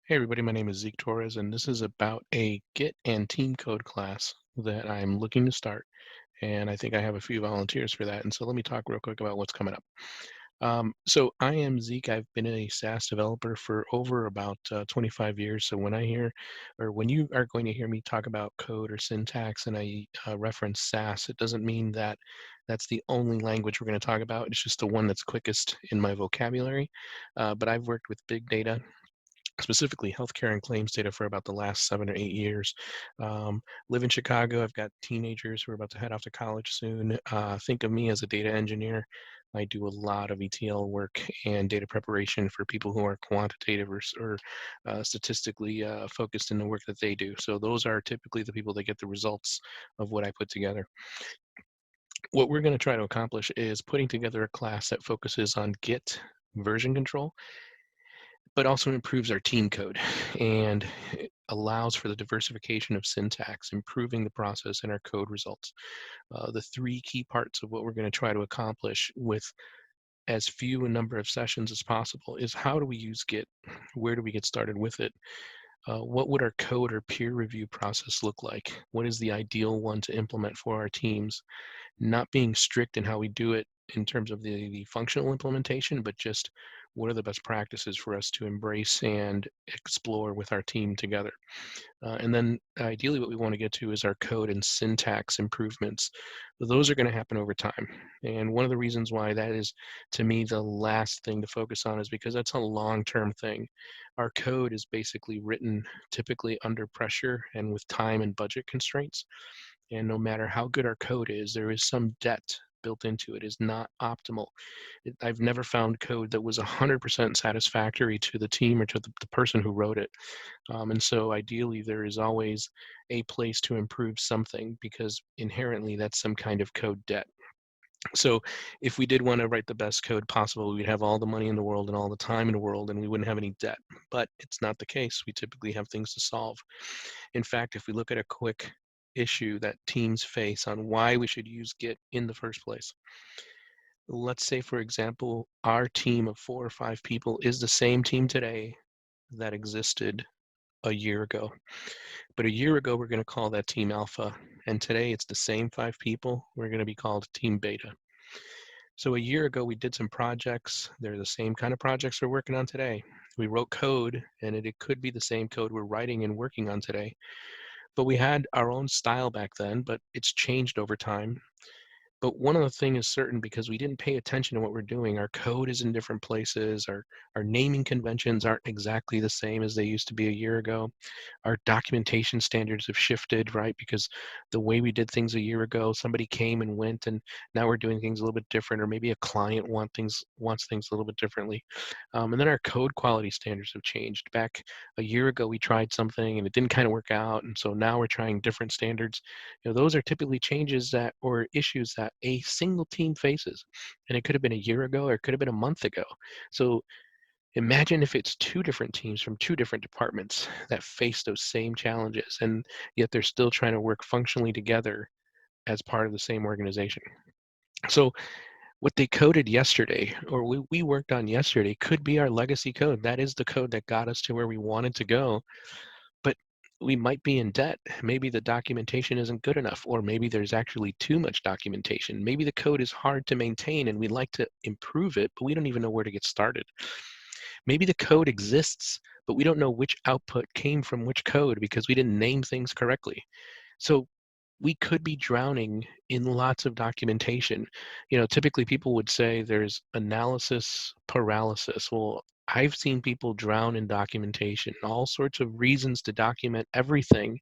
Hey everybody, my name is Zeke Torres, and this is about a Git and team code class that I'm looking to start. And I think I have a few volunteers for that. And so let me talk real quick about what's coming up. So I am Zeke. I've been a SAS developer for over about 25 years. So when I hear, or when you are going to hear me talk about code or syntax and I reference SAS, it doesn't mean that that's the only language we're going to talk about. It's just the one that's quickest in my vocabulary. But I've worked with big data, specifically healthcare and claims data, for about the last 7 or 8 years. Live in Chicago. I've got teenagers who are about to head off to college soon. Think of me as a data engineer. I do a lot of ETL work and data preparation for people who are quantitative or statistically focused in the work that they do. So those are typically the people that get the results of what I put together. What we're going to try to accomplish is putting together a class that focuses on Git version control, but also improves our team code and it allows for the diversification of syntax, improving the process and our code results. The three key parts of what we're going to try to accomplish with as few a number of sessions as possible is: how do we use Git? Where do we get started with it? What would our code or peer review process look like? What is the ideal one to implement for our teams? Not being strict in how we do it in terms of the functional implementation, but just what are the best practices for us to embrace and explore with our team together. And then ideally what we want to get to is our code and syntax improvements. Those are going to happen over time. And one of the reasons why that is, to me, the last thing to focus on is because that's a long-term thing. Our code is basically written typically under pressure and with time and budget constraints. And no matter how good our code is, there is some debt built into it. Is not optimal. I've never found code that was 100% satisfactory to the team or to the person who wrote it. And so ideally, there is always a place to improve something because inherently that's some kind of code debt. So if we did want to write the best code possible, we'd have all the money in the world and all the time in the world, and we wouldn't have any debt. But it's not the case. We typically have things to solve. In fact, if we look at a quick issue that teams face on why we should use Git in the first place. Let's say, for example, our team of 4 or 5 people is the same team today that existed a year ago. But a year ago, we're going to call that team alpha. And today, it's the same 5 people. We're going to be called team beta. So a year ago, we did some projects. They're the same kind of projects we're working on today. We wrote code, and it could be the same code we're writing and working on today. But we had our own style back then, but it's changed over time. But one of the things is certain, because we didn't pay attention to what we're doing. Our code is in different places. Our naming conventions aren't exactly the same as they used to be a year ago. Our documentation standards have shifted, right? Because the way we did things a year ago, somebody came and went, and now we're doing things a little bit different, or maybe a client wants things a little bit differently. And then our code quality standards have changed. Back a year ago, we tried something and it didn't kind of work out, and so now we're trying different standards. Those are typically changes that, or issues that a single team faces, and it could have been a year ago or it could have been a month ago. So imagine if it's two different teams from two different departments that face those same challenges, and yet they're still trying to work functionally together as part of the same organization. So what they coded yesterday, or we worked on yesterday, could be our legacy code. That is the code that got us to where we wanted to go, but we might be in debt. Maybe the documentation isn't good enough, or maybe there's actually too much documentation. Maybe the code is hard to maintain and we'd like to improve it, but we don't even know where to get started. Maybe the code exists, but we don't know which output came from which code because we didn't name things correctly. So we could be drowning in lots of documentation. Typically people would say there's analysis paralysis. Well, I've seen people drown in documentation, all sorts of reasons to document everything.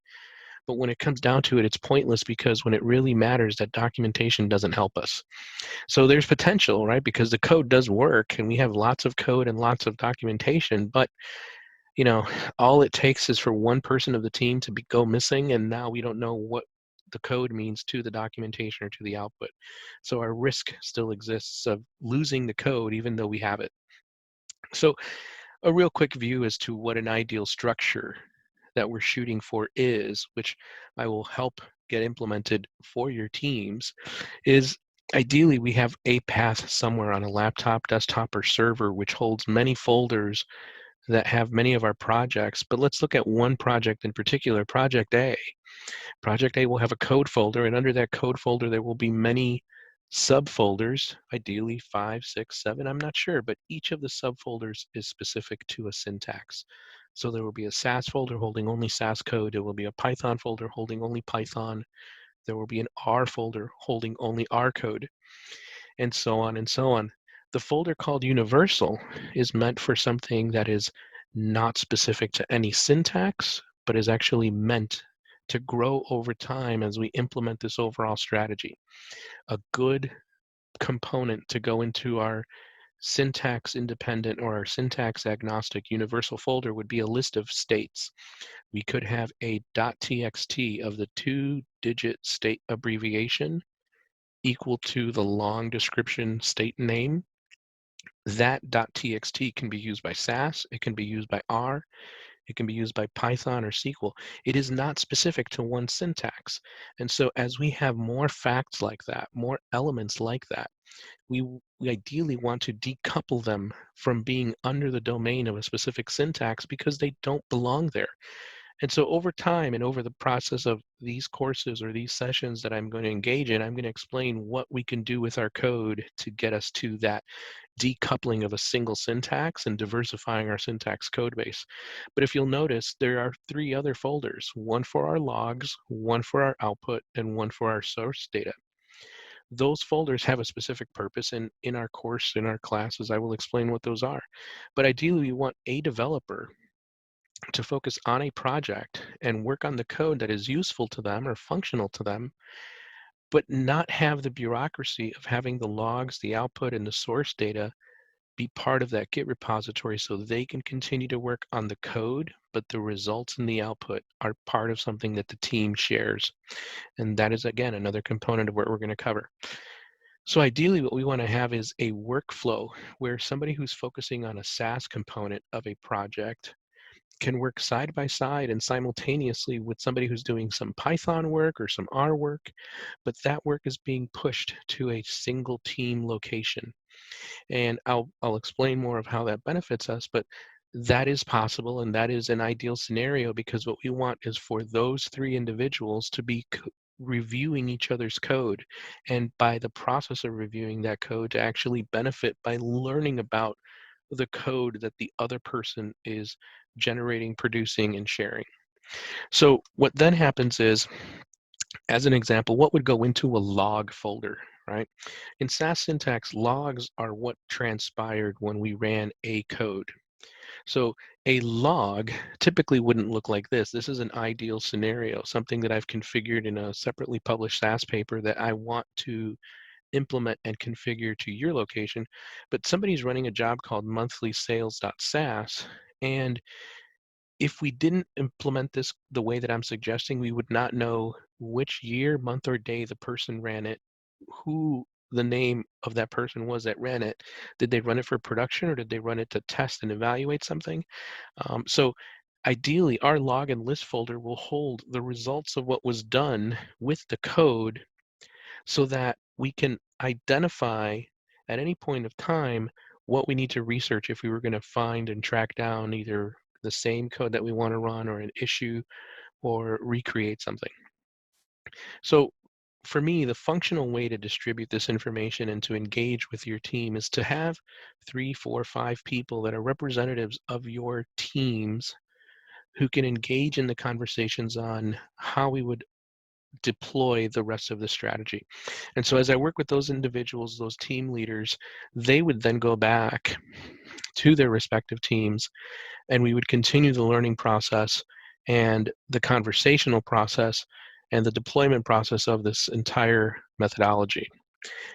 But when it comes down to it, it's pointless, because when it really matters, that documentation doesn't help us. So there's potential, right? Because the code does work and we have lots of code and lots of documentation, but you know, all it takes is for one person of the team to go missing, and now we don't know what the code means to the documentation or to the output. So our risk still exists of losing the code even though we have it. So a real quick view as to what an ideal structure that we're shooting for is, which I will help get implemented for your teams, is ideally we have a path somewhere on a laptop, desktop, or server which holds many folders that have many of our projects, but let's look at one project in particular, Project A. Project A will have a code folder, and under that code folder, there will be many subfolders, ideally 5, 6, 7, I'm not sure, but each of the subfolders is specific to a syntax. So there will be a SAS folder holding only SAS code. There will be a Python folder holding only Python. There will be an R folder holding only R code, and so on and so on. The folder called universal is meant for something that is not specific to any syntax, but is actually meant to grow over time as we implement this overall strategy. A good component to go into our syntax independent or our syntax agnostic universal folder would be a list of states. We could have a .txt of the 2-digit state abbreviation equal to the long description state name. That .txt can be used by SAS, it can be used by R, it can be used by Python or SQL. It is not specific to one syntax. And so as we have more facts like that, more elements like that, we ideally want to decouple them from being under the domain of a specific syntax because they don't belong there. And so over time and over the process of these courses or these sessions that I'm going to engage in, I'm going to explain what we can do with our code to get us to that decoupling of a single syntax and diversifying our syntax code base. But if you'll notice, there are 3 other folders, one for our logs, one for our output, and one for our source data. Those folders have a specific purpose, and in our course, in our classes, I will explain what those are. But ideally, we want a developer to focus on a project and work on the code that is useful to them or functional to them, but not have the bureaucracy of having the logs, the output, and the source data be part of that Git repository so they can continue to work on the code, but the results and the output are part of something that the team shares. And that is, again, another component of what we're going to cover. So ideally, what we want to have is a workflow where somebody who's focusing on a SAS component of a project can work side by side and simultaneously with somebody who's doing some Python work or some R work, but that work is being pushed to a single team location. And I'll explain more of how that benefits us, but that is possible and that is an ideal scenario because what we want is for those 3 individuals to be reviewing each other's code, and by the process of reviewing that code to actually benefit by learning about the code that the other person is generating, producing, and sharing. So what then happens is, as an example, what would go into a log folder, right? In SAS syntax, logs are what transpired when we ran a code. So a log typically wouldn't look like this. This is an ideal scenario, something that I've configured in a separately published SAS paper that I want to implement and configure to your location. But somebody's running a job called monthly-sales.sas, and if we didn't implement this the way that I'm suggesting, we would not know which year, month, or day the person ran it, who the name of that person was that ran it. Did they run it for production or did they run it to test and evaluate something? So ideally, our log and list folder will hold the results of what was done with the code so that we can identify at any point of time what we need to research if we were going to find and track down either the same code that we want to run or an issue or recreate something. So for me, the functional way to distribute this information and to engage with your team is to have 3, 4, 5 people that are representatives of your teams who can engage in the conversations on how we would deploy the rest of the strategy. And so as I work with those individuals, those team leaders, they would then go back to their respective teams and we would continue the learning process and the conversational process and the deployment process of this entire methodology.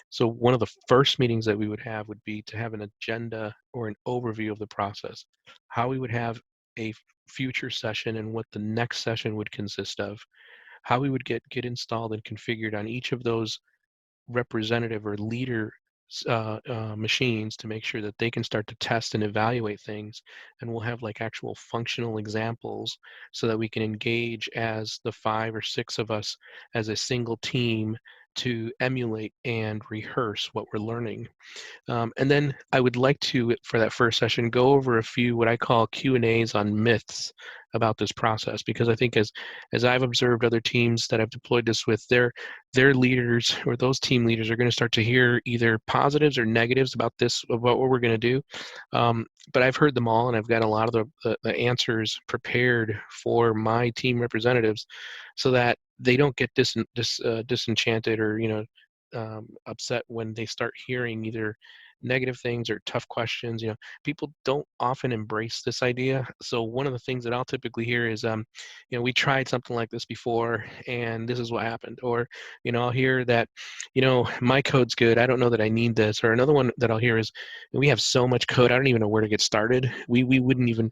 So one of the first meetings that we would have would be to have an agenda or an overview of the process, how we would have a future session and what the next session would consist of, how we would get installed and configured on each of those representative or leader machines to make sure that they can start to test and evaluate things. And we'll have like actual functional examples so that we can engage as the 5 or 6 of us as a single team to emulate and rehearse what we're learning. And then I would like to, for that first session, go over a few what I call Q&As on myths about this process, because I think as I've observed other teams that I've deployed this with, their leaders or those team leaders are going to start to hear either positives or negatives about this, about what we're going to do. But I've heard them all, and I've got a lot of the answers prepared for my team representatives so that they don't get disenchanted or upset when they start hearing either negative things or tough questions. People don't often embrace this idea. So one of the things that I'll typically hear is, we tried something like this before and this is what happened. Or, I'll hear that, my code's good, I don't know that I need this. Or another one that I'll hear is, we have so much code, I don't even know where to get started. We wouldn't even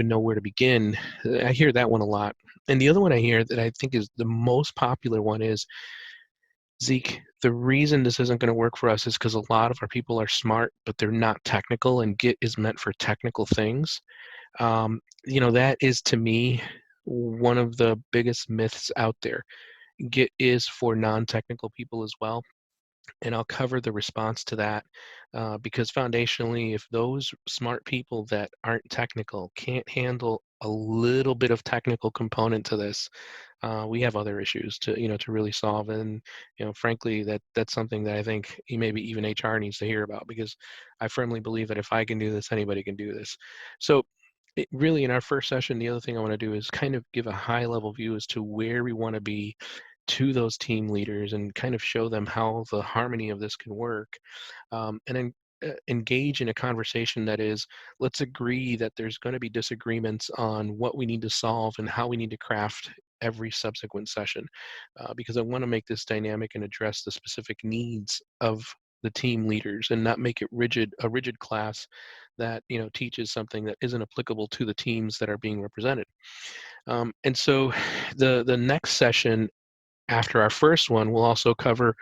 know where to begin. I hear that one a lot. And the other one I hear that I think is the most popular one is, Zeke, the reason this isn't going to work for us is because a lot of our people are smart, but they're not technical, and Git is meant for technical things. That is, to me, one of the biggest myths out there. Git is for non-technical people as well, and I'll cover the response to that because foundationally, if those smart people that aren't technical can't handle a little bit of technical component to this, we have other issues to really solve. And frankly, that's something that I think maybe even HR needs to hear about, because I firmly believe that if I can do this, anybody can do this. So really, in our first session, the other thing I want to do is kind of give a high level view as to where we want to be to those team leaders and kind of show them how the harmony of this can work, and then engage in a conversation that is, let's agree that there's going to be disagreements on what we need to solve and how we need to craft every subsequent session, because I want to make this dynamic and address the specific needs of the team leaders and not make it a rigid class that teaches something that isn't applicable to the teams that are being represented. And so the next session after our first one, we'll also cover,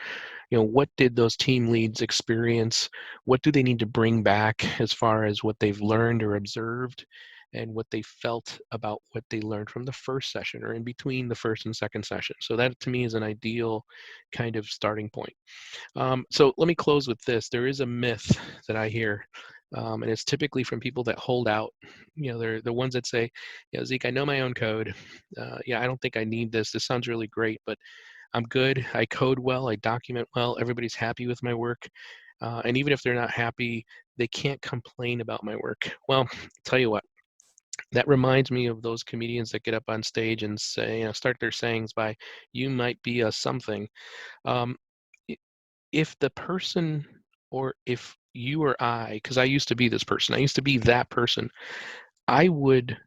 what did those team leads experience? What do they need to bring back as far as what they've learned or observed, and what they felt about what they learned from the first session or in between the first and second session. So that, to me, is an ideal kind of starting point. So let me close with this. There is a myth that I hear, and it's typically from people that hold out. They're the ones that say, Zeke, I know my own code. Yeah, I don't think I need this. This sounds really great, but I'm good. I code well. I document well. Everybody's happy with my work. And even if they're not happy, they can't complain about my work. Well, tell you what, that reminds me of those comedians that get up on stage and say, start their sayings by, you might be a something. Um, if the person, or if you or I, because I used to be this person, I used to be that person, I would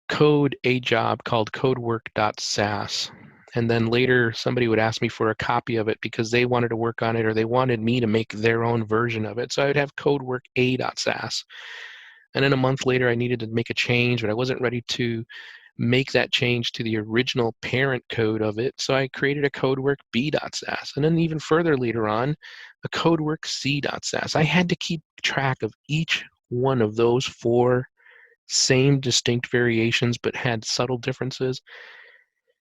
code a job called codework.sas. And then later somebody would ask me for a copy of it because they wanted to work on it, or they wanted me to make their own version of it. So I would have codework a.sas. And then a month later I needed to make a change, but I wasn't ready to make that change to the original parent code of it. So I created a codework b.sas. And then even further later on, a codework c.sas. I had to keep track of each one of those four same distinct variations but had subtle differences.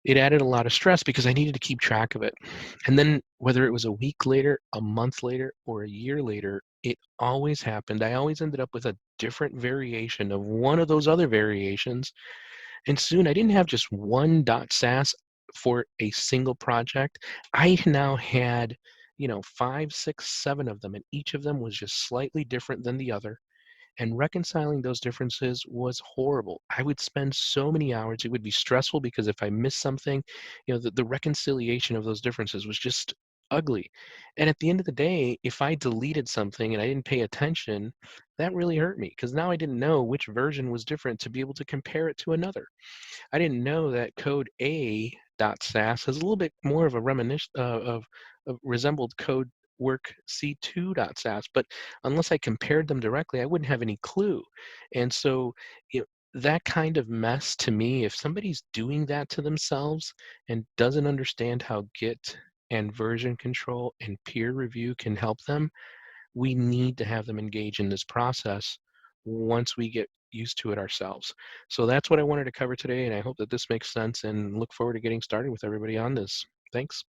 It added a lot of stress because I needed to keep track of it. And then whether it was a week later, a month later, or a year later, it always happened. I always ended up with a different variation of one of those other variations. And soon I didn't have just one .sas for a single project. I now had, 5, 6, 7 of them, and each of them was just slightly different than the other. And reconciling those differences was horrible. I would spend so many hours. It would be stressful because if I missed something, the reconciliation of those differences was just ugly. And at the end of the day, if I deleted something and I didn't pay attention, that really hurt me because now I didn't know which version was different to be able to compare it to another. I didn't know that code a.sas has a little bit more of a reminiscence of resembled code work c2.sas, but unless I compared them directly, I wouldn't have any clue. And so that kind of mess, to me, if somebody's doing that to themselves and doesn't understand how Git and version control and peer review can help them, we need to have them engage in this process once we get used to it ourselves. So that's what I wanted to cover today, and I hope that this makes sense, and look forward to getting started with everybody on this. Thanks.